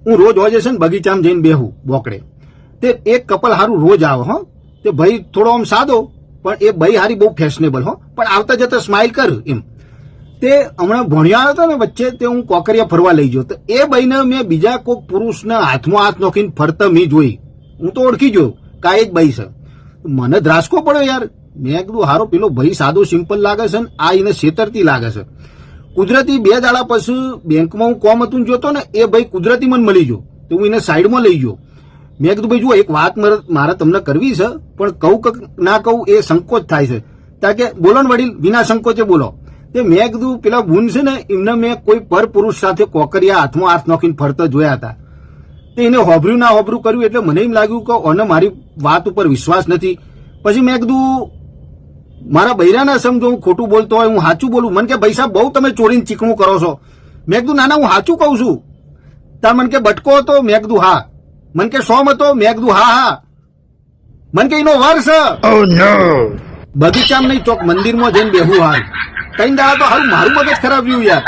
હું રોજ હોજે છે ને બગીચામાં જઈને બેહું બોકડે, તે એક કપલ હારું રોજ આવે હો, તે ભાઈ થોડો આમ સાદો પણ એ ભાઈ હારી બહુ ફેશનેબલ હો, પણ આવતા જતા સ્માઇલ કર એમ. તે હમણાં ભણ્યા આવ્યો હતો ને વચ્ચે, તે હું કોકરિયા ફરવા લઈ ગયો, તો એ ભાઈને મેં બીજા કોઈક પુરુષના હાથમાં હાથ નોખીને ફરતા મેં જોઈ, હું તો ઓળખી ગયો કે આ જ ભાઈ છે. મને ધ્રાસકો પડ્યો યાર. મેં કીધું હારો પેલો ભાઈ સાદો સિમ્પલ લાગે છે ને આ એને છેતરતી લાગે છે. કુદરતી 2 દાડા પછી બેંકમાં હું કોમ હતું જોતો ને, એ ભાઈ કુદરતી મને મળી ગયો, તો હું એને સાઈડમાં લઈ ગયો. મેં કીધું ભાઈ જુઓ, એક વાત મારે તમને કરવી છે, પણ કહું કે ના કહું એ સંકોચ થાય છે. કારણ કે બોલો ને વડીલ, વિના સંકોચે બોલો. તે મેં કીધું પેલા બુન છે ને, એમને મેં કોઈ પર પુરુષ સાથે કોકરિયા હાથમાં હાથ નોખીને ફરતા જોયા હતા. તે એને હોભર્યું ના હોભર્યું કર્યું, એટલે મને એમ લાગ્યું કે ઓને મારી વાત ઉપર વિશ્વાસ નથી. પછી મેં કીધું મારા બૈરા ના સમજો હું ખોટું બોલતો હોય, હું સાચું બોલું. મને કે ભાઈ સાહેબ બહુ તમે ચોરીને ચીકણું કરો છો. મેં કીધું ના હું સાચું કહું છું. તાર મને કે બટકો હતો, મેં કીધું હા. મને કે સોમ હતો, મેં કીધું હા. મને કે એનો વર છે. બગીચામાં નહીં, ચોક મંદિરમાં જઈને બેહું હાલ. કઈ દાડા તો હારું મારું મગજ ખરાબ રહ્યું યાર.